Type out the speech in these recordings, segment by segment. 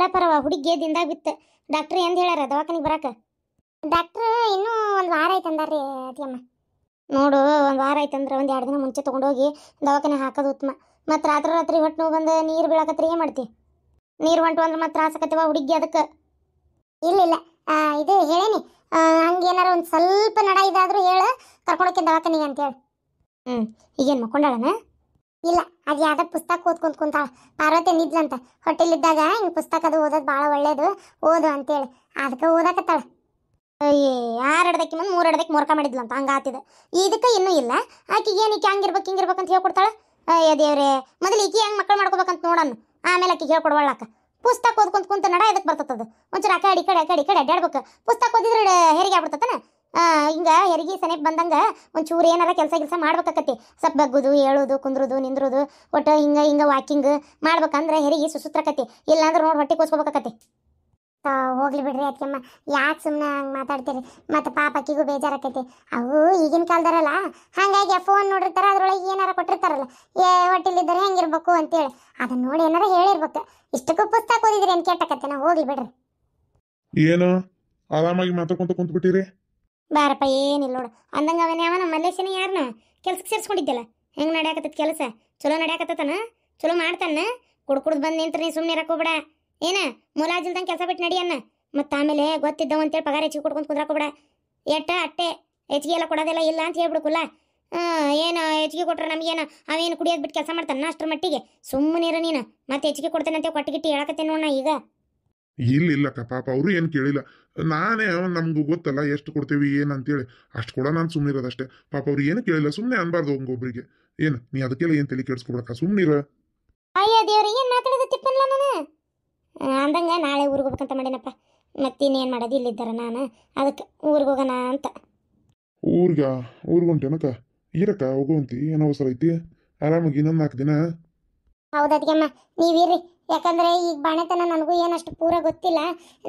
ಅಲ್ಲ ಪರವ ಹುಡುಗಿ ದಿಂದಾಗ ಬಿತ್ತು. ಡಾಕ್ಟ್ರ್ ಎಂದ ಹೇಳ್ಯಾರ ದವಾಖಾನಿಗೆ ಬರಾಕ? ಡಾಕ್ಟ್ರ್ ಇನ್ನೂ ಒಂದು ವಾರ ಐತೆ ಅಂದಾರ್ರಿ ಅತಿಯಮ್ಮ. ನೋಡು, ಒಂದು ವಾರ ಐತಂದ್ರೆ ಒಂದು 2 ದಿನ ಮುಂಚೆ ತೊಗೊಂಡೋಗಿ ದವಾಖಾನೆ ಹಾಕೋದು ಉತ್ತಮ. ಮತ್ತು ರಾತ್ರಿ ಹೊಟ್ಟೆ ನೋವು ಬಂದು ನೀರು ಬೀಳಾಕತ್ರಿ ಏನು ಮಾಡ್ತಿ? ನೀರು ಹೊಂಟು ಅಂದ್ರೆ ಮತ್ತೆ ತ್ರಾಸಕತ್ತೀವ ಹುಡುಗಿ. ಅದಕ್ಕೆ ಇಲ್ಲ ಇದು ಹೇಳೇನಿ, ಹಂಗೇನಾರ ಒಂದು ಸ್ವಲ್ಪ ನಡ ಇದಾದರೂ ಹೇಳು, ಕರ್ಕೊಂಡೋಕೆ ದವಾಖಾನಿಗೆ ಅಂತೇಳಿ. ಈಗೇನು ಮಕ್ಕೊಂಡಾಳನ? ಇಲ್ಲ, ಅದು ಯಾವ್ದು ಪುಸ್ತಕ ಓದ್ಕೊಂತ ಕುಂತಾಳ. ಪಾರ್ವತಿ ನಿದ್ಲಂತ ಹೊಟ್ಟೆಲಿದ್ದಾಗ ಹಿಂಗೆ ಪುಸ್ತಕ ಅದು ಓದೋದು ಭಾಳ ಒಳ್ಳೇದು, ಓದು ಅಂತೇಳಿ ಅದಕ್ಕೆ ಓದಾಕತ್ತಾಳ. ಅಯ್ಯೇ 6 ಅಡ್ದಕ್ಕೆ ಮುಂದೆ 3 ಅಡ್ದಕ್ಕೆ ಮೊರ್ಕ ಮಾಡಿದ್ಲಂತ, ಹಂಗಾತಿದೆ. ಇದಕ್ಕೆ ಇನ್ನೂ ಇಲ್ಲ. ಆಕಿಗೆ ಏನು ಈಕೆ ಹಿಂಗಿರ್ಬೇಕಂತ ಹೇಳ್ಕೊಡ್ತಾಳೆ. ಅಯ್ಯ ದೇವ್ರೆ, ಮೊದಲು ಈಕಿ ಹೆಂಗೆ ಮಕ್ಕಳು ಮಾಡ್ಕೋಬೇಕಂತ ನೋಡೋಣ, ಆಮೇಲೆ ಆಕಿಗೆ ಹೇಳ್ಕೊಡ್ವಳ್ಳಾಕ. ಪುಸ್ತಕ ಓದ್ಕೊಂತ ಕುಂತ ನಡ ಇದಕ್ಕೆ ಬರ್ತದ. ಒಂಚೂರು ಆ ಕಡೆ ಈ ಕಡೆ ಅಡ್ಡಾಡ್ಬೇಕು. ಪುಸ್ತಕ ಓದಿದ್ರೆ ಹೆರಿಗೆ ಆಗ್ಬಿಡ್ತತನ. ಹಿಂಗೆ ಹೆರಿಗೆ ಸನೇಪ್ ಬಂದಂಗೆ ಒಂಚೂರು ಏನಾರ ಕೆಲಸ ಮಾಡ್ಬೇಕಾಕತಿ. ಸ್ವಲ್ಪ ಬಗ್ಗುದು, ಹೇಳೋದು, ಕುಂದ್ರುದು, ನಿಂದ್ರುದು, ಒಟ್ಟು ಹಿಂಗೆ ವಾಕಿಂಗ್ ಮಾಡ್ಬೇಕಂದ್ರೆ ಹೆರಿಗೆ ಸುಸುತ್ರಕತಿ. ಇಲ್ಲಾಂದ್ರೆ ನೋಡಿ ಹೊಟ್ಟೆ ಕೋಸ್ಕೋಬೇಕತಿ. ಹೋಗ್ಲಿ ಬಿಡ್ರಿ ಅದಕ್ಕೆಮ್ಮ, ಯಾಕೆ ಸುಮ್ಮನೆ ಹಂಗೆ ಮಾತಾಡ್ತೀರಿ? ಮತ್ತು ಪಾಪಕ್ಕಿಗೂ ಬೇಜಾರಾಕೈತಿ. ಅವು ಈಗಿನ ಕಾಲದಾರಲ್ಲ, ಹಾಗಾಗಿ ಆ ಫೋನ್ ನೋಡಿರ್ತಾರೆ, ಅದ್ರೊಳಗೆ ಏನಾರ ಕೊಟ್ಟಿರ್ತಾರಲ್ಲ, ಹೊಟ್ಟಿಲಿದ್ದರೆ ಹೆಂಗಿರ್ಬೇಕು ಅಂತೇಳಿ, ಅದನ್ನ ನೋಡಿ ಏನಾರ ಹೇಳಿರ್ಬೇಕು. ಇಷ್ಟಕ್ಕೂ ಪುಸ್ತಕ ಓದಿದ್ರಿ ಏನು ಕೆಟ್ಟಕತ್ತೆ? ನಾವು ಹೋಗ್ಲಿ ಬಿಡ್ರಿ. ಏನು ಆರಾಮಾಗಿ ಮಾತಾಡ್ಕೊಂತ ಕುಂತ್ಬಿಟ್ಟಿರಿ? ಬಾರಪ್ಪ, ಏನಿಲ್ಲ ನೋಡು. ಅಂದಂಗೆ ಅವನ ಯಾವ ನಮ್ಮ ಮಲ್ಲೇಶನ ಯಾರನ್ನ ಕೆಲ್ಸಕ್ಕೆ ಸೇರಿಸ್ಕೊಂಡಿದ್ದಲ್ಲ, ಹೆಂಗೆ ನಡೆಯಾಕತ್ತದ ಕೆಲಸ? ಚಲೋ ನಡೆಯಾಕತ್ತನ? ಚಲೋ ಮಾಡ್ತಾನ? ಕುಡ್ದು ಬಂದು ನಿಂತ್ರಿ ನೀ ಸುಮ್ಮನೆ ಇರಕೋಬೇಡ. ಏನ ಮುಲಾಜಿಲ್ದಂಗೆ ಕೆಲಸ ಬಿಟ್ಟು ನಡಿಯನ್ನ. ಮತ್ತು ಆಮೇಲೆ ಗೊತ್ತಿದ್ದವ ಅಂತೇಳಿ ಪಗಾರ ಹೆಚ್ಚಿಗೆ ಕೊಡ್ಕೊಂತ ಕುಂದ್ರಾಕೋಬೇಡ. ಅಟ್ಟೆ ಹೆಚ್ಚಿಗೆ ಎಲ್ಲ ಕೊಡೋದೆಲ್ಲ ಇಲ್ಲ ಅಂತ ಹೇಳ್ಬಿಡ್ಕಲ್ಲ. ಏನು ಹೆಚ್ಚಿಗೆ ಕೊಟ್ರೆ ನಮಗೇನು ಅವೇನು ಕುಡಿಯೋದು ಬಿಟ್ಟು ಕೆಲಸ ಮಾಡ್ತಾನ ಅಷ್ಟರ ಮಟ್ಟಿಗೆ? ಸುಮ್ಮನೆ ಇರ ನೀನು. ಮತ್ತೆ ಹೆಚ್ಚಿಗೆ ಕೊಡ್ತೇನಂತೆ ಕೊಟ್ಟಿಗಿಟ್ಟು ಹೇಳಕತ್ತೇನೆ ನೋಡ ಈಗ. ಇಲ್ಲಕ್ಕ, ಪಾಪ ಅವರು ಏನು ಕೇಳಿಲ್ಲ. ನಾನೇ ನಮ್ಗೂ ಗೊತ್ತಲ್ಲ ಎಷ್ಟು ಕೊಡ್ತೇವಿ ಏನಂತೇಳಿ, ಅಷ್ಟು ಕೂಡ ನಾನು ಸುಮ್ಮನೆ ಇರೋದಷ್ಟೇ. ಪಾಪ ಅವ್ರು ಏನು ಕೇಳಿಲ್ಲ, ಸುಮ್ಮನೆ ಅನ್ಬಾರ್ದು ಹಂಗೊಬ್ರಿಗೆ. ಏನು ನೀ ಅದಕ್ಕೆಲ್ಲ ಏನು ತಲೆ ಕೆಡಿಸ್ಕೊಡಕ್ಕ, ಸುಮ್ಮನಿರ. ಅಯ್ಯೋ ದೇವ್ರಿ, ಏನು ಮಾತಾಡೋದು ತಿಪ್ಪನ್ಲ ನಾನು. ಅಂದಂಗೆ ನಾಳೆ ಊರಿಗೆ ಹೋಗ್ಬೇಕಂತ ಮಾಡೀನಪ್ಪ. ಮತ್ತಿನ್ನೇನು ಮಾಡೋದು, ಇಲ್ಲಿದ್ದಾರ ನಾನು, ಅದಕ್ಕೆ ಊರಿಗೆ ಹೋಗೋಣ ಅಂತ. ಊರ್ಗುಂಟೇನಕ್ಕ? ಇರಕ್ಕ, ಹೋಗುವಂತಿ, ಏನೋ ಅವಸರ ಐತಿ? ಆರಾಮಾಗಿ ಇನ್ನೊಂದು 4 ದಿನ. ಹೌದದ್ಗೆಮ್ಮ, ನೀವಿರಿ. ಯಾಕಂದರೆ ಈಗ ಬಾಣೆತನ ನನಗೂ ಏನಷ್ಟು ಪೂರ ಗೊತ್ತಿಲ್ಲ.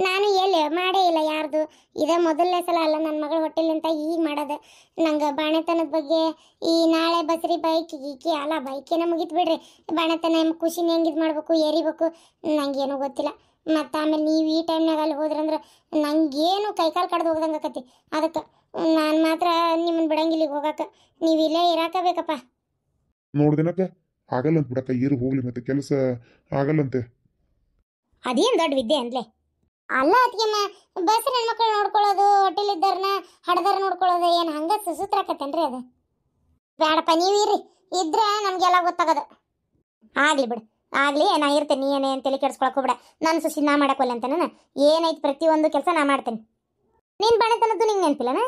ನಾನು ಎಲ್ಲಿ ಮಾಡೇ ಇಲ್ಲ ಯಾರ್ದು. ಇದೇ ಮೊದಲನೇ ಸಲ ಅಲ್ಲ ನನ್ನ ಮಗಳ ಹೊಟ್ಟೆಲಿಂತ ಈಗ ಮಾಡೋದು. ನಂಗೆ ಬಾಣೆತನದ ಬಗ್ಗೆ ಈ ನಾಳೆ ಬಸ್ರಿ ಬೈಕ್ ಗೀಕಿ ಅಲ್ಲ, ಬೈಕೇನ ಮುಗಿತು ಬಿಡ್ರಿ. ಬಾಣೆತನ ಖುಷಿನ ಹೆಂಗೆ ಇದು ಮಾಡಬೇಕು, ಏರಿಬೇಕು, ನನಗೇನು ಗೊತ್ತಿಲ್ಲ. ಮತ್ತು ಆಮೇಲೆ ನೀವು ಈ ಟೈಮ್ನಾಗ ಅಲ್ಲಿ ಹೋದ್ರಂದ್ರೆ ನನಗೇನು ಕೈಕಾಲು ಕಡ್ದು ಹೋಗ್ದಂಗೆ ಆಕತಿ. ಅದಕ್ಕೆ ನಾನು ಮಾತ್ರ ನಿಮ್ಮನ್ನು ಬಿಡಂಗಿಲ್ಲ ಈಗ ಹೋಗಕ್ಕೆ. ನೀವು ಇಲ್ಲೇ ಇರಾಕಬೇಕಪ್ಪ. ನೋಡ್ದೇನಕ್ಕ, ಆಗಲ್ಲಂತ ಬಿಡಕ್ಕ, ಇರು ಹೋಗ್ಲಿ, ಮತ್ತೆ ಕೆಲಸ ಆಗಲ್ಲಂತೆ. ಅದೇನು ದೊಡ್ಡ ವಿದ್ಯೆ ಅಂದ್ಲೆ? ಅಲ್ಲ ಅದಕ್ಕೆಮ್ಮ, ಬಸ್ ಹೆಣ್ಮಕ್ಳು ನೋಡ್ಕೊಳ್ಳೋದು, ಹೋಟೆಲಿದ್ದಾರನ್ನ ಹಡ್ದಾರ ನೋಡ್ಕೊಳ್ಳೋದು, ಏನು ಹಂಗೆ ಸುಸೂತ್ರಾಕತ್ತೇನ್ರಿ ಅದು? ಬೇಡಪ್ಪ, ನೀವು ಇರ್ರಿ. ಇದ್ರೆ ನಮಗೆಲ್ಲ ಗೊತ್ತಾಗೋದು. ಆಗಲಿ ಬಿಡು, ಆಗಲಿ, ನಾ ಇರ್ತೇನೆ. ನೀ ಏನೇನು ತಲೆ ಕೆಡಿಸ್ಕೊಳಕೋಬೇಡ. ನನ್ನ ಸುಸಿ ನಾ ಮಾಡಕ್ಕೊಲ್ಲ ಅಂತ ನಾನು ಏನೈತೆ ಪ್ರತಿಯೊಂದು ಕೆಲಸ ನಾ ಮಾಡ್ತೇನೆ. ನೀನು ಬಾಣೆತನದ್ದು ನಿಂಗೆ ನೆನಪಿಲ್ಲನ?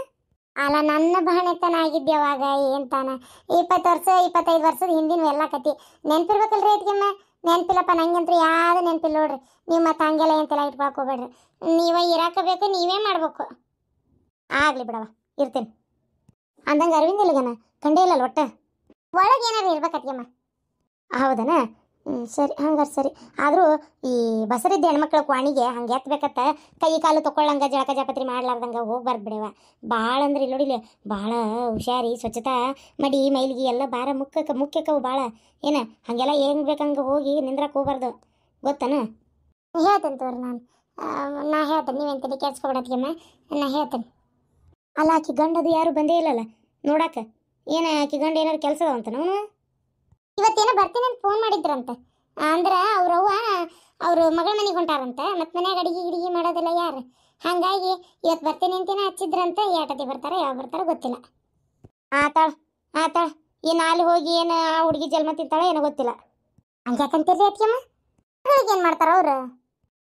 ಅಲ್ಲ, ನನ್ನ ಬಾಣೆತನ ಆಗಿದ್ದೆ ಅವಾಗ ಏನು ತಾನ 20 ವರ್ಷ 25 ವರ್ಷದ ಹಿಂದಿನ ಎಲ್ಲ ಕತಿ ನೆನಪಿರ್ಬೇಕಲ್ರಿ ಅದಕ್ಕೆಮ್ಮ. ನೆನಪಿಲ್ಲಪ್ಪ ನಂಗಂತೂ ಯಾವುದು ನೆನಪಿಲ್ಲ ನೋಡ್ರಿ. ನೀವು ಮತ್ತೆ ಹಂಗೆಲ್ಲ ಎಂತೆಲ್ಲ ಇಟ್ಕೊಳ್ಕೋಬೇಡ್ರಿ. ನೀವೇ ಇರಾಕಬೇಕು, ನೀವೇ ಮಾಡ್ಬೇಕು. ಆಗಲಿ ಬಿಡವ, ಇರ್ತೇನೆ. ಅಂದಂಗೆ ಅರವಿಂದ ಇಲ್ಲಿಗನ ಕಂಡೇ ಇಲ್ಲಲ್ಲ ಒಟ್ಟು? ಒಳಗೆ ಏನಾರು ಇರ್ಬೇಕತ್ಗೆಮ್ಮ. ಹೌದನ? ಸರಿ, ಹಂಗಾರೆ ಸರಿ. ಆದರೂ ಈ ಬಸರಿದ್ದ ಹೆಣ್ಮಕ್ಳ ಕ್ವಾಣಿಗೆ ಹಂಗೆ ಎತ್ತಬೇಕತ್ತ, ಕೈ ಕಾಲು ತೊಗೊಳ್ಳಂಗೆ ಜಳಕ ಜಾಪತ್ರಿ ಮಾಡ್ಲಾರ್ದಂಗೆ ಹೋಗ್ಬಾರ್ದು ಬಿಡವ. ಭಾಳ ಅಂದ್ರೆ ಇಲ್ಲಿ ನೋಡಿಲ್ಲ, ಭಾಳ ಹುಷಾರಿ, ಸ್ವಚ್ಛತಾ ಮಡಿ ಮೈಲಿಗೆ ಎಲ್ಲ ಭಾಳ ಮುಖ್ಯಕ್ಕವು ಭಾಳ. ಏನು ಹಾಗೆಲ್ಲ ಹೆಂಗೆ ಬೇಕಂಗೆ ಹೋಗಿ ನಿಂದ್ರಕ್ಕೆ ಹೋಗ್ಬಾರ್ದು, ಗೊತ್ತಾನ? ಹೇಳ್ತೇನೆ ತೋರಿ, ನಾ ಹೇಳ್ತೇನೆ. ನೀವೇನು ತಲೆ ಕೆಡ್ಸ್ಕೊಬಿಡತ್ಗೆಮ್ಮ, ನಾ ಹೇಳ್ತೇನೆ. ಅಲ್ಲ, ಆಕಿ ಗಂಡದು ಯಾರು ಬಂದೇ ಇಲ್ಲಲ್ಲ ನೋಡಾಕ? ಏನು ಆಕಿ ಗಂಡ ಏನಾರು ಕೆಲಸ ಅದಾವಂತ? ನಾವು ಇವತ್ತೇನೋ ಬರ್ತೀನಿ ಅಂತ ಫೋನ್ ಮಾಡಿದ್ರಂತೆ. ಅಂದ್ರೆ ಅವ್ರ ಮಗಳ ಮನೆಗೆ ಹೊಂಟಾರಂತೆ. ಮತ್ತು ಮನ್ಯಾಗ ಅಡಿಗೆ ಮಾಡೋದಿಲ್ಲ ಯಾರು, ಹಾಗಾಗಿ ಇವತ್ತು ಬರ್ತೀನಿ ಅಂತೇನೆ ಹಚ್ಚಿದ್ರಂತೆ. ಯಾಟತಿ ಬರ್ತಾರೆ, ಯಾವ ಬರ್ತಾರೋ ಗೊತ್ತಿಲ್ಲ. ಆತಾಳ ಏನು ಅಲ್ಲಿ ಹೋಗಿ ಏನು ಆ ಹುಡುಗಿ ಜನ್ಮ ತಿಂತಾಳೋ ಏನೋ ಗೊತ್ತಿಲ್ಲ. ಹಂಗ್ಯಾಕಂತೀರಿ ಅದಕ್ಕೆಮ್ಮ? ಮಗಳಿಗೆ ಏನು ಮಾಡ್ತಾರ ಅವ್ರು?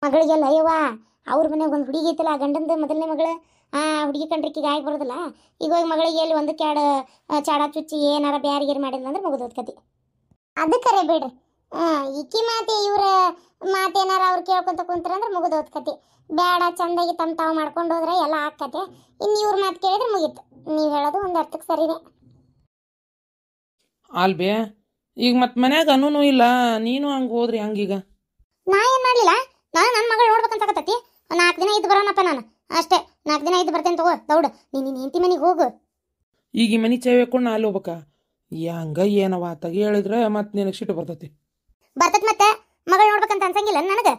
ಮಗಳಿಗೆಲ್ಲ ಅಯ್ಯವ್ವ, ಅವ್ರ ಮನೆಗೆ ಒಂದು ಹುಡುಗಿ ಐತಲ್ಲ, ಆ ಗಂಡಂದು ಮೊದಲನೇ ಮಗಳು. ಆ ಹುಡುಗಿ ಕಂಡ್ರಿಕಿಗೆ ಆಗಿ ಬರೋದಿಲ್ಲ. ಈಗ ಹೋಗಿ ಮಗಳಿಗೆ ಎಲ್ಲಿ ಒಂದು ಚಾಡ ಚುಚ್ಚಿ ಏನಾರ ಬ್ಯಾರಿಗೇರು ಮಾಡಿಲ್ಲ ಅಂದ್ರೆ ಮುಗಿದೋದ್ ಕತಿ. ಅದು ಕರೆ ಬಿಡ್ರಿ. ಇಕ್ಕಿ ಮಾತೆ ಇವ್ರ ಮಾತೇನಾರ ಅವ್ರು ಕೇಳ್ಕೊಂತ ಕುಂತ್ರಂದ್ರೆ ಮುಗಿದೋದ್ ಕತಿ. ಬೇಡ, ಚಂದಾಗಿ ತಾವು ಮಾಡ್ಕೊಂಡು ಹೋದ್ರೆ ಎಲ್ಲ ಆಕ್ಕತೆ. ಇನ್ನು ಇವ್ರ ಮಾತು ಕೇಳಿದ್ರೆ ಮುಗೀತು. ನೀವು ಹೇಳೋದು ಒಂದು ಅರ್ಥಕ್ಕೆ ಸರಿನೇ ಅಲ್ಬೇ. ಈಗ ಮತ್ತೆ ಮನ್ಯಾಗ ಅನ್ನೂ ಇಲ್ಲ, ನೀನು ಹಂಗೆ ಹೋದ್ರಿ ಹಂಗೀಗ? ನಾ ಏನು ಮಾಡಲಿಲ್ಲ, ನಾನು ನನ್ನ ಮಗಳು ನೋಡ್ಬೇಕಂತಕತ್ತಿ. 4 ದಿನ ಇದ್ದು ಬರೋಣಪ್ಪ ನಾನು ಅಷ್ಟೇ. 4 ದಿನ ಇದ್ದು ಬರ್ತೇನೆ ತಗೋ. ದೌಡು ನೀನು ಹೆಂಡತಿ ಮನೆಗೆ ಹೋಗು. ಈಗ ಈ ಮನೆ ಚಾವಿ ಹಾಕೊಂಡು ಅಲ್ಲಿ ಹೋಗ್ಬೇಕಾ? ಹಂಗ ಏನವ ಆತಾಗ ಹೇಳಿದ್ರೆ ಮತ್ತೆ ನಿನಗೆ ಸಿಟ್ಟು ಬರ್ತೈತಿ. ಬರ್ತೈತಿ ಮತ್ತೆ. ಮಗಳು ನೋಡ್ಬೇಕಂತ ಅನ್ಸಂಗಿಲ್ಲ ನನಗೆ.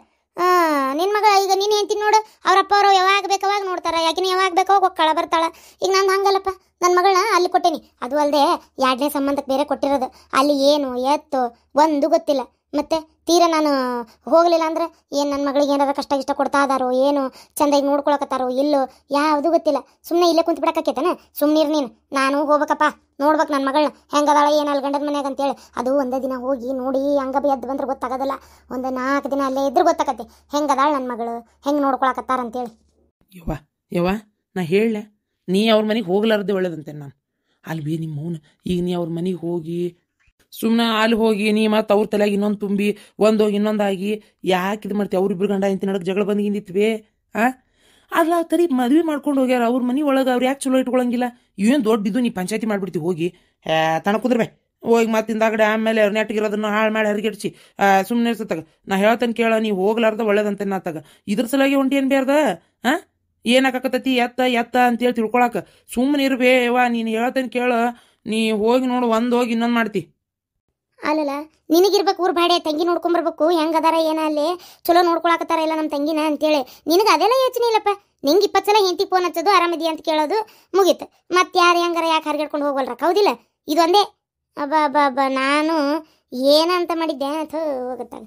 ನಿನ್ನ ಮಗ ಈಗ ನೀನು ಹೇಳ್ತೀನಿ ನೋಡು, ಅವ್ರಪ್ಪ ಅವರು ಯಾವಾಗ ಬೇಕಾವಾಗ ನೋಡ್ತಾರೆ, ಯಾಕಿನ ಯಾವಾಗ ಬೇಕಾವಾಗ ಹೋಗ್ಕಳ ಬರ್ತಾಳೆ. ಈಗ ನಾನು ಹಂಗಲ್ಲಪ್ಪ, ನನ್ನ ಮಗಳನ್ನ ಅಲ್ಲಿ ಕೊಟ್ಟೇನಿ. ಅದು ಅಲ್ಲದೆ 2ನೇ ಸಂಬಂಧಕ್ಕೆ ಬೇರೆ ಕೊಟ್ಟಿರೋದು. ಅಲ್ಲಿ ಏನು ಎತ್ತು ಒಂದು ಗೊತ್ತಿಲ್ಲ. ಮತ್ತೆ ತೀರಾ ನಾನು ಹೋಗಲಿಲ್ಲ ಅಂದ್ರೆ ಏನು ನನ್ನ ಮಗಳಿಗೆ ಏನಾರ ಕಷ್ಟ ಇಷ್ಟ ಕೊಡ್ತಾ ಇದಾರೋ ಏನು, ಚಂದಾಗಿ ನೋಡ್ಕೊಳಕತ್ತಾರೋ ಇಲ್ಲೋ ಯಾವುದು ಗೊತ್ತಿಲ್ಲ. ಸುಮ್ಮನೆ ಇಲ್ಲೇ ಕುಂತು ಬಿಡಕ್ಕೇತನ, ಸುಮ್ಮನಿರು ನೀನು. ನಾನು ಹೋಗ್ಬೇಕಪ್ಪ, ನೋಡ್ಬೇಕು ನನ್ನ ಮಗಳನ್ನ ಹೆಂಗದಾಳ ಏನಲ್ಲ ಗಂಡದ ಮನ್ಯಾಗ ಅಂತೇಳಿ. ಅದು ಒಂದೇ ದಿನ ಹೋಗಿ ನೋಡಿ ಹಂಗ ಎದ್ದು ಬಂದ್ರೆ ಗೊತ್ತಾಗೋದಿಲ್ಲ. ಒಂದು 4 ದಿನ ಅಲ್ಲೇ ಇದ್ರೆ ಗೊತ್ತಾಗತ್ತೆ ಹೆಂಗದಾಳ ನನ್ನ ಮಗಳು, ಹೆಂಗೆ ನೋಡ್ಕೊಳಕತ್ತಾರ ಅಂತೇಳಿ. ಯವ್ವ ನಾ ಹೇಳಲೆ, ನೀ ಅವ್ರ ಮನೆಗೆ ಹೋಗ್ಲಾರ್ದೆ ಒಳ್ಳೇದಂತೆ ನಾನು. ಅಲ್ಲಿ ಬಿ ನಿಮ್ಮ ಮೌನ ಈಗ ನೀ ಅವ್ರ ಮನೆಗೆ ಹೋಗಿ ಸುಮ್ಮನೆ ಅಲ್ಲಿ ಹೋಗಿ ನೀ ಮತ್ತು ಅವ್ರ ತಲೆಯಾಗ ಇನ್ನೊಂದು ತುಂಬಿ ಒಂದೋಗಿ ಇನ್ನೊಂದಾಗಿ ಯಾಕೆ ಇದು ಮಾಡ್ತೀವಿ? ಅವ್ರಿಬ್ರು ಗಂಡ ಹೆಂಡತಿ ನಡಕ್ಕೆ ಜಗಳ ಬಂದಿಗಿಂದಿತ್ವೇ ಅಲ್ಲ ತರಿ ಮದ್ವೆ ಮಾಡ್ಕೊಂಡು ಹೋಗ್ಯಾರ ಅವ್ರ ಮನೆ ಒಳಗೆ. ಅವ್ರು ಯಾಕೆ ಚಲೋ ಇಟ್ಕೊಳಂಗಿಲ್ಲ? ಏನು ದೊಡ್ಡ ನೀ ಪಂಚಾಯತಿ ಮಾಡ್ಬಿಡ್ತೀವಿ ಹೋಗಿ ತನಕುದ್ರಬೇ ಹೋಗಿ ಮತ್ತೆ ಹಿಂದಾಗಡೆ ಆಮೇಲೆ ನೆಟ್ಗಿರೋದನ್ನ ಹಾಳು ಮಾಡಿ ಹರಿಗೆಡ್ಸಿ ಸುಮ್ಮನೆ ಇರ್ತತಾಗ. ನಾ ಹೇಳ್ತೇನೆ ಕೇಳ, ನೀವು ಹೋಗ್ಲಾರ್ದ ಒಳ್ಳೇದಂತೆ ನಾತಾಗ. ಇದ್ರ ಸಲಾಗಿ ಹೊಂಟಿ ಏನು ಬೇರ್ದ ಏನಾಕತ್ತತಿ ಎತ್ತ ಅಂತೇಳಿ ತಿಳ್ಕೊಳಕ ಸುಮ್ಮನೆ ಇರ್ಬೇ ಯವ್ವ. ನೀನು ಹೇಳ್ತೇನೆ ಕೇಳ, ನೀ ಹೋಗಿ ನೋಡು ಹೋಗಿ ಇನ್ನೊಂದು ಮಾಡ್ತಿ. ಅಲ್ಲಲ್ಲ ನಿನಗಿರ್ಬೇಕು ಊರ್ ಬಾಡೆ, ತಂಗಿ ನೋಡ್ಕೊಂಬರ್ಬೇಕು ಹೆಂಗದಾರ ಏನ ಅಲ್ಲಿ ಚಲೋ ನೋಡ್ಕೊಳಕತ್ತಾರ ಇಲ್ಲ ನಮ್ಮ ತಂಗಿನ ಅಂತೇಳಿ. ನಿನಗೆ ಅದೆಲ್ಲ ಯೋಚನೆ ಇಲ್ಲಪ್ಪ. ನಿಂಗೆ 20 ಸಲ ಹೆಂಡತಿ ಫೋನ್ ಹಚ್ಚೋದು ಆರಾಮದಿ ಅಂತ ಕೇಳೋದು ಮುಗೀತು. ಮತ್ತೆ ಯಾರು ಹೆಂಗಾರ ಯಾಕೆ ಹರಿಗೆಡ್ಕೊಂಡು ಹೋಗಲ್ರ ಹೌದಿಲ್ಲ? ಇದೊಂದೇ ಅಬ್ಬ ನಾನು ಏನಂತ ಮಾಡಿದ್ದೆ ಅಥವಾ ಹೋಗುತ್ತಾಗ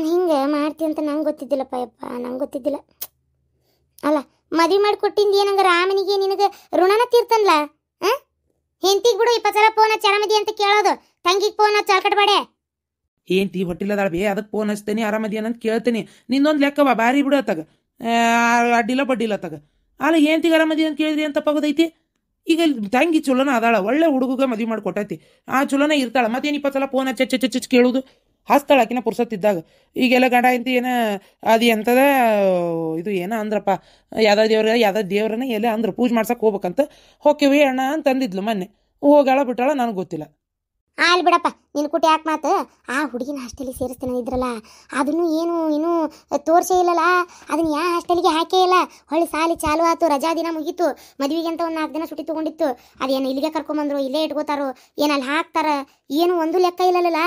ಹಿಂಗೆ ಮಾಡ್ತಿ ಅಂತ ನಂಗೆ ಗೊತ್ತಿದ್ದಿಲ್ಲಪ್ಪ. ಯಪ್ಪ ನಂಗೆ ಗೊತ್ತಿದ್ದಿಲ್ಲ. ಅಲ್ಲ ಮದುವೆ ಮಾಡಿ ಕೊಟ್ಟಿಂದ ಏನಂಗಾರ ಆಮನಿಗೆ ನಿನಗೆ ಋಣನ ತೀರ್ತನ್ಲ. ಹೆಂಡತಿಗೆ ಬಿಡು 20 ಸಲ ಫೋನ್ ಹಚ್ಚಿ ಆರಾಮದಿ ಅಂತ ಕೇಳೋದು, ತಂಗಿಗೆ ಫೋನ್ ಹಚ್ಚಿ ಅಳ್ಕಟ್ಬೇಡೆ. ಹೆಂಡತಿ ಹೊಟ್ಟಿಲ್ಲದಾಳ ಬೇ, ಅದಕ್ಕೆ ಫೋನ್ ಹಚ್ತೇನೆ ಆರಾಮದಿ ಅಂತ ಕೇಳ್ತೇನೆ. ನಿಂದೊಂದು ಲೆಕ್ಕವ ಬಾರಿ ಬಿಡು ಅತ್ತಾಗ, ಅಡ್ಡಿಲ್ಲ ಬಡ್ಡಿಲ್ಲ ಅತ್ತಾಗ. ಅಲ್ಲ ಹೆಂಡತಿಗೆ ಆರಾಮದಿ ಅಂತ ಕೇಳಿದ್ರಿ ಅಂತ ಪಗೋದೈತಿ. ಈಗ ತಂಗಿ ಚಲೋನ ಅದಾಳ, ಒಳ್ಳೆ ಹುಡುಗ ಮದುವೆ ಮಾಡಿ ಕೊಟ್ಟೈತಿ, ಆ ಚಲೋನ ಇರ್ತಾಳ. ಮತ್ತೇನು 20 ಸಲ ಫೋನ್ ಹಚ್ಚ ಕೇಳುದು ಹಸ್ತಾಳ ಆಕಿನ ಪುರ್ಸತ್ತಿದ್ದಾಗ. ಈಗೆಲ್ಲ ಗಂಡ ಹೆಂಡತಿ ಏನ ಅದು ಎಂಥದ ಇದು ಏನ ಅಂದ್ರಪ್ಪ, ಯಾವ್ದೋ ದೇವ್ರನ್ನ ಎಲ್ಲ ಅಂದ್ರೆ ಪೂಜೆ ಮಾಡ್ಸಕ್ಕೆ ಹೋಗ್ಬೇಕಂತ ಹೋಗ್ತೀವಿ ಅಣ್ಣ ಅಂತ ಅಂದಿದ್ಲು ಮೊನ್ನೆ. ಹೋಗಾಳ ಬಿಟ್ಟಾಳ ನನಗೆ ಗೊತ್ತಿಲ್ಲ. ಅಲ್ಲಿ ಬಿಡಪ್ಪ ನಿನ್ನ ಕುಟಿ ಯಾಕೆ ಮಾತು. ಆ ಹುಡುಗಿನ ಹಾಸ್ಟೆಲಿಗೆ ಸೇರಿಸ್ತೇನೆ ಇದ್ರಲ್ಲ, ಅದನ್ನು ಏನು ಇನ್ನೂ ತೋರಿಸೇ ಇಲ್ಲಲ್ಲ. ಅದನ್ನ ಯಾವ ಹಾಸ್ಟೆಲಿಗೆ ಹಾಕೇ ಇಲ್ಲ. ಹೊಳ್ಳಿ ಸಾಲಿ ಚಾಲು ಆಯ್ತು, ರಜಾ ದಿನ ಮುಗೀತು, ಮದುವೆಗೆ ಅಂತ ಒಂದು 4 ದಿನ ಸುಟಿ ತೊಗೊಂಡಿತ್ತು. ಅದೇನು ಇಲ್ಲಿಗೆ ಕರ್ಕೊಂಬಂದ್ರು, ಇಲ್ಲೇ ಇಟ್ಕೋತಾರೋ, ಏನು ಅಲ್ಲಿ ಹಾಕ್ತಾರ, ಏನು ಒಂದು ಲೆಕ್ಕ ಇಲ್ಲಲ್ಲ.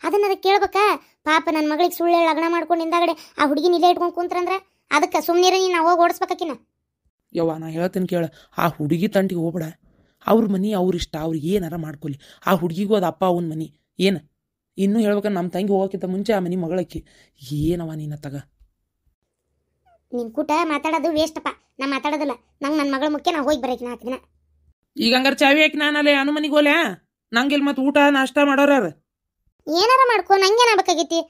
ಅದಕ್ಕೆ ಕೇಳ್ಬೇಕಾ? ಪಾಪ ನನ್ನ ಮಗಳಿಗೆ ಸುಳ್ಳು ಲಗ್ನ ಮಾಡ್ಕೊಂಡು ಹಿಂದಾಗಡೆ ಆ ಹುಡುಗಿನ ಇಲ್ಲೇ ಇಟ್ಕೊಂಡು ಕುಂತ್ರಂದ್ರೆ ಅದಕ್ಕೆ ಸುಮ್ಮನಿರ ನೀನು ಹೋಗಿ ಓಡಿಸ್ಬೇಕಾಕಿನ. ಯವ್ವ ನಾ ಹೇಳ್ತೇನೆ ಕೇಳ, ಆ ಹುಡುಗಿ ತಂಟಿಗೆ ಹೋಗ್ಬೇಡ. ಅವ್ರ ಮನೆ ಅವ್ರಿಷ್ಟ, ಅವ್ರಿಗೆ ಏನಾರ ಮಾಡ್ಕೊಳ್ಳಿ. ಆ ಹುಡುಗಿಗೂ ಅದು ಅಪ್ಪ ಅವನ ಮನೆ ಏನು. ಇನ್ನೂ ಹೇಳ್ಬೇಕಂದ್ರೆ ನಮ್ಮ ತಂಗಿ ಹೋಗೋಕ್ಕಿಂತ ಮುಂಚೆ ಆ ಮನೆ ಮಗಳಕ್ಕಿ ಏನವ ನೀನ ತಗ. ನಿನ್ನ ಕೂಟ ಮಾತಾಡೋದು ವೇಸ್ಟಪ್ಪ. ನಾ ಮಾತಾಡೋದಿಲ್ಲ, ನಂಗೆ ನನ್ನ ಮಗಳ ಮುಖ್ಯ. ನಾ ಹೋಗಿ ಬರೋಕಿನ 4 ದಿನ. ಈಗ ಹಂಗಾರೆ ಚಾವಿ ಹಾಕಿ ನಾನು ಅಲ್ಲಿ ಅನು ಮನೆಗೆ ಹೋಲ್ಯಾ? ನಂಗೆ ಇಲ್ಲಿ ಮತ್ತೆ ಊಟ ನಾಷ್ಟ ಮಾಡೋರ ಏನಾರ ಮಾಡ್ಕೊ, ನಂಗೇನಾಗಬೇಕಾಗೈತಿ?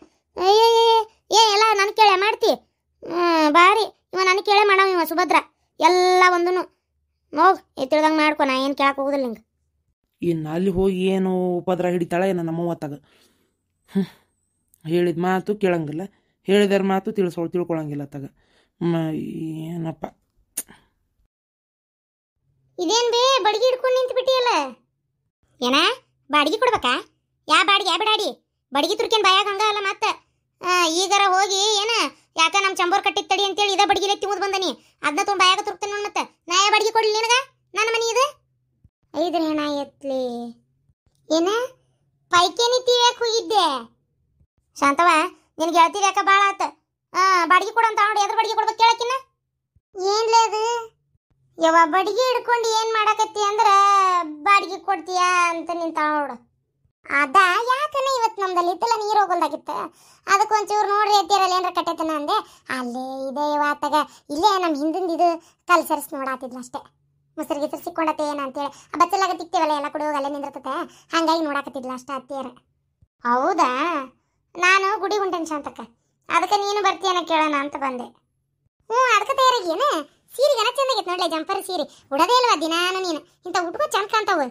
ಎಲ್ಲ ನನ್ನ ಕೇಳೆ ಮಾಡ್ತಿ ಬಾರಿ. ಇವ ನನ್ನ ಕೇಳೆ ಮಾಡವ ಇವ ಸುಭದ್ರ ಎಲ್ಲ ಒಂದೂ ಹೋಗ್ ತಿಳಿದಂಗೆ ಮಾಡ್ಕೊ. ನಾ ಏನು ಕೇಳಕ್ಕೆ ಹೋಗುದಿಲ್ಲ ನಿಂಗೆ. ಇನ್ನು ಅಲ್ಲಿ ಹೋಗಿ ಏನು ಉಪದ್ರ ಹಿಡಿತಾಳ ಏನೋ ನಮ್ಮವ್ವ ತಗ. ಹೇಳಿದ ಮಾತು ಕೇಳಂಗಿಲ್ಲ, ಹೇಳಿದರ ಮಾತು ತಿಳ್ಕೊಳಂಗಿಲ್ಲ ತಗ. ಏನಪ್ಪ ಇದೇನು ಬೇ ಬಡ್ಗಿ ಹಿಡ್ಕೊಂಡು ನಿಂತು ಬಿಟ್ಟಿಯಲ್ಲ? ಏನ ಬಾಡಿಗೆ ಕೊಡ್ಬೇಕಾ? ಯಾ ಬಾಡಿಗೆ ಬಿಡಾಡಿ ಬಡ್ಗಿ ತುರ್ಕೇನು ಬಾಯಾಗ ಹಂಗ ಅಲ್ಲ. ಮತ್ತೆ ಈಗಾರ ಹೋಗಿ ಏನ ಯಾಕ ನಮ್ಮ ಚಂಬೋರ್ ಕಟ್ಟಿದ ತಡಿ ಅಂತೇಳಿ ಇದ ಬಡ್ಗಿಲೆ ತಿಮ್ಮದ್ ಬಂದನಿ, ಅದನ್ನ ತುಂಬ ಬಾಯಾಗ ತುರ್ತಾನೆ ನೋಡಿ. ಮತ್ತೆ ನಾ ಯಾ ಬಾಡಿಗೆ ಕೊಡ್ಲಿ ನಿನಗ? ನನ್ನ ಮನಿ ಇದು 5 ಹೆಣ ಎತ್ಲಿ. ಏನ ಪೈಕೇನಿ ತೀವ್ಯಾಕ ಹೋಗಿದ್ದೆ? ಶಾಂತವ ನಿನ್ಗೆ ಹೇಳ್ತೀರಿ ಯಾಕ ಭಾಳ ಆತ. ಬಾಡಿಗೆ ಕೊಡಂತ ನೋಡಿ, ಎದ್ರ ಬಾಡಿಗೆ ಕೊಡ್ಬೇಕು ಕೇಳಕಿನ? ಏನ್ಲೇ ಅದು ಯವ್ವ ಬಡಿಗೆ ಹಿಡ್ಕೊಂಡು ಏನು ಮಾಡಾಕತ್ತಿ ಅಂದ್ರೆ ಬಾಡಿಗೆ ಕೊಡ್ತೀಯ ಅಂತ ನಿಂತ ನೋಡು. ಅದ ಯಾಕನ ಇವತ್ತು ನಮ್ದಲ್ಲಿ ಇತ್ತಲ್ಲ ನೀರು ಹೋಗಲ್ದಾಗಿತ್ತ, ಅದಕ್ಕೊಂಚೂರು ನೋಡ್ರಿ ಎತ್ತಿರಲ್ಲ ಏನಾರ ಕಟ್ಟೈತನ ಅಂದೆ. ಅಲ್ಲೇ ಇದೆ ಇವತ್ತಾಗ ಇಲ್ಲೇ ನಮ್ಮ ಹಿಂದಿಂದ ಇದು ಕಲ್ಸರ್ಸ್ ನೋಡಾತಿದ್ಲ ಅಷ್ಟೇ. ಮುಸ್ರಿ ಗಿಸ್ರು ಸಿಕ್ಕೊಂಡತ್ತೆ ಏನ ಅಂತೇಳಿ ಆ ಬಚ್ಚಲಾಗ ತಿಕ್ತೇವಲ್ಲ ಎಲ್ಲ ಕುಡಿಯೋಗ ಅಲ್ಲೇ ನಿಂದಿರ್ತತೆ, ಹಂಗಾಗಿ ನೋಡಾಕತ್ತಿದ್ಲ ಅಷ್ಟ ಅತ್ತಿಯರ. ಹೌದಾ? ನಾನು ಗುಡಿ ಹೊಂಟೇನೆ ಶಾಂತಕ್ಕ, ಅದಕ್ಕೆ ನೀನು ಬರ್ತೀಯನ ಕೇಳೋಣ ಅಂತ ಬಂದೆ. ಅದಕ್ಕೆ ತಯಾರಾಗಿಯೇನ? ಸೀರೆಗೆನ ಚೆನ್ನಾಗೈತೆ ನೋಡ್ಲೆ, ಜಂಪರ್ ಸೀರೆ ಉಡೋದೇ ಇಲ್ವಾ ದಿನಾನು ನೀನು? ಇಂಥ ಉಟ್ಕೋ ಚಂದ ಕಾಣ್ತಾವು.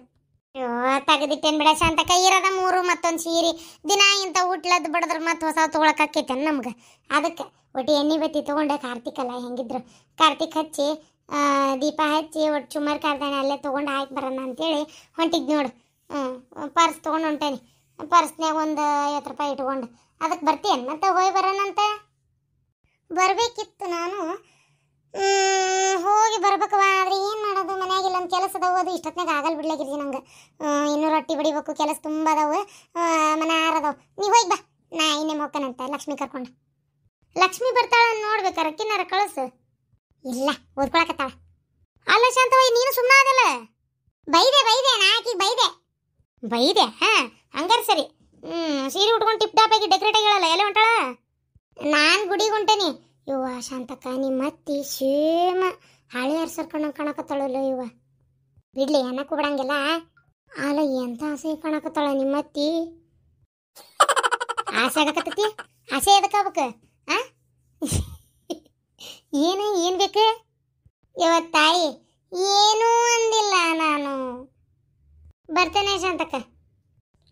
ತೆಗೆದಿಟ್ಟೇನು ಬಿಡ ಶಾಂತಕ್ಕ, ಇರೋದ 3 ಮತ್ತೊಂದು ಸೀರೆ ದಿನ ಇಂಥ ಉಟ್ಲದ್ದು ಬಡದ್ರ ಮತ್ತೆ ಹೊಸ ತೊಗೊಳಕಾಕೈತೆ ನಮ್ಗೆ. ಅದಕ್ಕೆ ಒಟ್ಟು ಎಣ್ಣೆ ಬತ್ತಿ ತೊಗೊಂಡೆ, ಕಾರ್ತಿಕಲ್ಲ ಹೆಂಗಿದ್ರು ಕಾರ್ತಿಕ್ ಹಚ್ಚಿ ದೀಪ ಹಚ್ಚಿ ಒಟ್ಟು ಸುಮಾರು ಕಾರ್ದಾನೆ ಅಲ್ಲೇ ತೊಗೊಂಡು ಹಾಕಿ ಬರೋಣ ಅಂತೇಳಿ ಹೊಂಟಿದ್ ನೋಡು. ಪರ್ಸ್ ತೊಗೊಂಡು ಹೊಂಟೇನಿ. ಪರ್ಸ್ನಾಗ ಒಂದು 50 ರೂಪಾಯಿ ಇಟ್ಕೊಂಡು ಅದಕ್ಕೆ ಬರ್ತೀಯನ್ ಮತ್ತೆ ಹೋಗಿ ಬರೋಣಂತ. ಬರಬೇಕಿತ್ತು ನಾನು, ಹೋಗಿ ಬರ್ಬೇಕವ. ಆದರೆ ಏನು ಮಾಡೋದು, ಮನೆಯಾಗಿಲ್ಲ ಒಂದು ಕೆಲಸ ಅದಾವು, ಅದು ಇಷ್ಟೊತ್ತಿನಾಗ ಆಗಲ್ಲ ಬಿಡ್ಲಾಗಿರ್ಜಿ ನಂಗೆ. ಇನ್ನೂ ರೊಟ್ಟಿ ಬಡಿಬೇಕು, ಕೆಲಸ ತುಂಬ ಅದಾವು, ಮನೆ ಆರದವು. ನೀವು ಹೋಗಿ ಬಾ, ನಾ ಇನ್ನೇ ಹೋಗ್ತಾನಂತ ಲಕ್ಷ್ಮಿ ಕರ್ಕೊಂಡು. ಲಕ್ಷ್ಮಿ ಬರ್ತಾಳ ನೋಡ್ಬೇಕಾರ ಅಕ್ಕಿನಾರ ಕಳಿಸು. ಇಲ್ಲ ಓದ್ಕೊಳಕತ್ತಾಳ. ಅಲ್ಲ ಶಾಂತವ್ವ ನೀನು ಸುಮ್ಮನೆ ಅದಲ್ಲ. ಬೈದೆ ನಾ ಆಕಿಗೆ ಬೈದೆ ಹಾ ಹಂಗಾರ ಸರಿ. ಸೀರೆ ಉಟ್ಕೊಂಡು ಟಿಪ್ ಟಾಪ್ ಆಗಿ ಡೆಕೋರೇಟ್ ಆಗಿಳಲ್ಲ, ಎಲ್ಲ ಹೊಂಟಾಳ? ನಾನು ಗುಡಿಗೆ ಹೊಂಟೇನಿ. ಇವ್ವ ಶಾಂತಕ್ಕ ನಿಮ್ಮ ಅತ್ತಿ ಸೇಮ ಹಳೆ ಹರ್ಸರ್ಕೊಂಡು ಕಾಣಕತ್ತಾಳಲ್ಲ ಇವ. ಬಿಡ್ಲಿ ಅನ್ನಕ್ಕೂ ಬಿಡಂಗಿಲ್ಲ. ಅಲ್ಲ ಎಂತ ಆಸೆ ಕಾಣಕತ್ತಾಳ ನಿಮ್ಮತ್ತಿ. ಆಸೆ ಆಗಕತ್ತತಿ? ಆಸೆ ಎದಕ್ಕೆ ಆಗ್ಬೇಕು? ಆ ಏನು ಬೇಕು? ಇವತ್ತು ತಾಯಿ ಏನೂ ಅಂದಿಲ್ಲ ನಾನು. ಬರ್ತೇನೆ ಶಾಂತಕ್ಕ.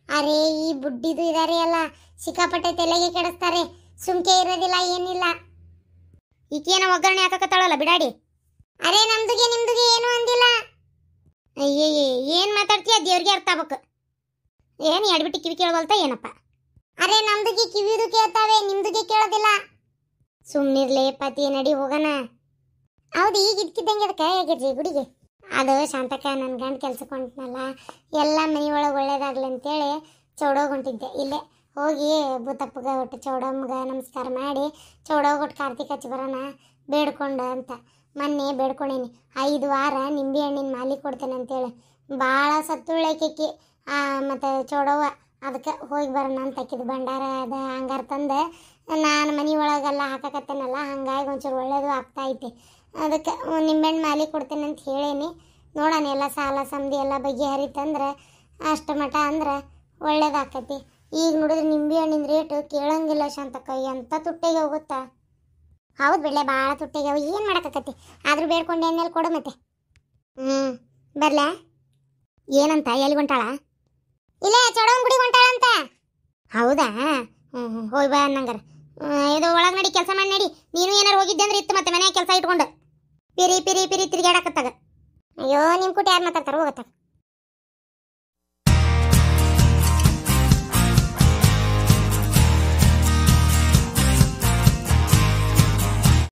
ಅರೆ ಈ ಬುಡ್ಡಿದು ಇದಾರೆ ಅಲ್ಲ ಸಿಕ್ಕಾಪಟ್ಟೆ ತಲೆಗೆ ಕೆಡಿಸ್ತಾರೆ. ಸುಮ್ಕೆ ಇರೋದಿಲ್ಲ ಏನಿಲ್ಲ. ಈಕೇನ ಒಗ್ಗರಣೆ ಹಾಕಕತ್ತಾಳಲ್ಲ ಬಿಡಾಡಿ. ಅರೆ ನಮ್ದುಗೆ ನಿಮ್ದುಗೆ ಏನೂ ಅಂದಿಲ್ಲ. ಅಯ್ಯಯ್ಯ ಏನು ಮಾತಾಡ್ತೀಯ ದೇವ್ರಿಗೆ ಅರ್ಥ ಆಗ್ಬೇಕು. ಏನು ಎಡ್ಬಿಟ್ಟು ಕಿವಿ ಕೇಳವಲ್ತ ಏನಪ್ಪ? ಅರೆ ನಮ್ದುಗೆ ಕಿವಿದು ಕೇಳ್ತಾವೆ, ನಿಮ್ದುಗೆ ಕೇಳೋದಿಲ್ಲ. ಸುಮ್ಮನಿರ್ಲೇ ಪತಿ ನಡಿ ಹೋಗೋಣ. ಹೌದು ಈಗ ಇದ್ಕಿದ್ದಂಗೆ ಅದಕ್ಕೆ ಹೇಗಿರ್ರಿ ಗುಡಿಗೆ? ಅದು ಶಾಂತಕ್ಕ ನನ್ನ ಗಂಡ ಕೆಲ್ಸಕ್ಕೆ ಹೊಂಟನಲ್ಲ, ಎಲ್ಲ ಮನೆಯೊಳಗೆ ಒಳ್ಳೇದಾಗ್ಲಿ ಅಂತೇಳಿ ಚೌಡೋಗಿ ಹೊಂಟಿದ್ದೆ. ಇಲ್ಲೇ ಹೋಗಿ ಭೂತಪ್ಪಗ ಒಟ್ಟು ಚೌಡಮ್ಮಗ ನಮಸ್ಕಾರ ಮಾಡಿ ಚೌಡೋಗಿ ಕಾರ್ತಿಕ್ ಹಚ್ಚಿ ಬರೋಣ ಬೇಡ್ಕೊಂಡು ಅಂತ ಮೊನ್ನೆ ಬೇಡ್ಕೊಂಡೇನಿ. 5 ವಾರ ನಿಂಬೆ ಹಣ್ಣಿನ ಮಾಲಿ ಕೊಡ್ತೇನೆ ಅಂತೇಳಿ ಭಾಳ ಸತ್ತುಳ್ಳೈಕಿ. ಮತ್ತು ಚೌಡವ್ವ ಅದಕ್ಕೆ ಹೋಗಿ ಬರೋಣ ಅಂತ ಹಾಕಿದ್ದು ಭಂಡಾರ ಅದ ಹಂಗಾರ ತಂದೆ ನಾನು ಮನೆ ಒಳಗೆಲ್ಲ ಹಾಕಕತ್ತೇನಲ್ಲ, ಹಂಗಾಗಿ ಒಂಚೂರು ಒಳ್ಳೇದು ಆಗ್ತಾೈತಿ. ಅದಕ್ಕೆ ನಿಂಬೆಹಣ್ಣು ಮಾಲಿ ಕೊಡ್ತೇನೆ ಅಂತ ಹೇಳೇನಿ. ನೋಡೋಣ ಎಲ್ಲ ಸಾಲ ಸಮಧಿ ಎಲ್ಲ ಬಗೆಹರಿತಂದ್ರೆ ಅಷ್ಟು ಮಠ ಅಂದ್ರೆ ಒಳ್ಳೇದಾಕತಿ. ಈಗ ನೋಡಿದ್ರೆ ನಿಂಬೆ ಹಣ್ಣಿನ ರೇಟು ಕೇಳಂಗಿಲ್ಲ ಶಾಂತಕ್ಕ, ಎಂಥ ತುಟ್ಟಿಗೆ ಹೋಗುತ್ತಾ? ಹೌದು ಬಿಡಲೆ ಭಾಳ ತುಟ್ಟಿಗೆ ಅವು, ಏನು ಮಾಡೋಕ್ಕತಿ? ಆದರೂ ಬೇಡ್ಕೊಂಡು ಏನೇಲಿ ಕೊಡು ಮತ್ತೆ. ಬರ್ಲಾ? ಏನಂತ ಎಲ್ಲಿ ಹೊಂಟಾಳ? ಇಲ್ಲ ಚೌಡವನ ಗುಡಿಗೆ ಹೊಂಟಾಳಂತ. ಹೌದಾ? ಹೋಗಿ ಬಾ ಅನ್ನಂಗಾರ. ಇದು ಒಳಗೆ ನಡಿ, ಕೆಲಸ ಮಾಡಿ ನಡಿ. ನೀನು ಏನಾರು ಹೋಗಿದ್ದೆ ಅಂದ್ರೆ ಇತ್ತು ಮತ್ತೆ ಮನೆಯಾಗ ಕೆಲಸ ಇಟ್ಕೊಂಡು ಪಿರಿ ತಿರುಗಾಡಕತ್ತಾಗ. ಅಯ್ಯೋ ನಿಮ್ಮ ಕುಟ್ಟಿ ಯಾರು ಮಾತಾಡ್ತಾರೆ ಹೋಗತ್ತಾಗ.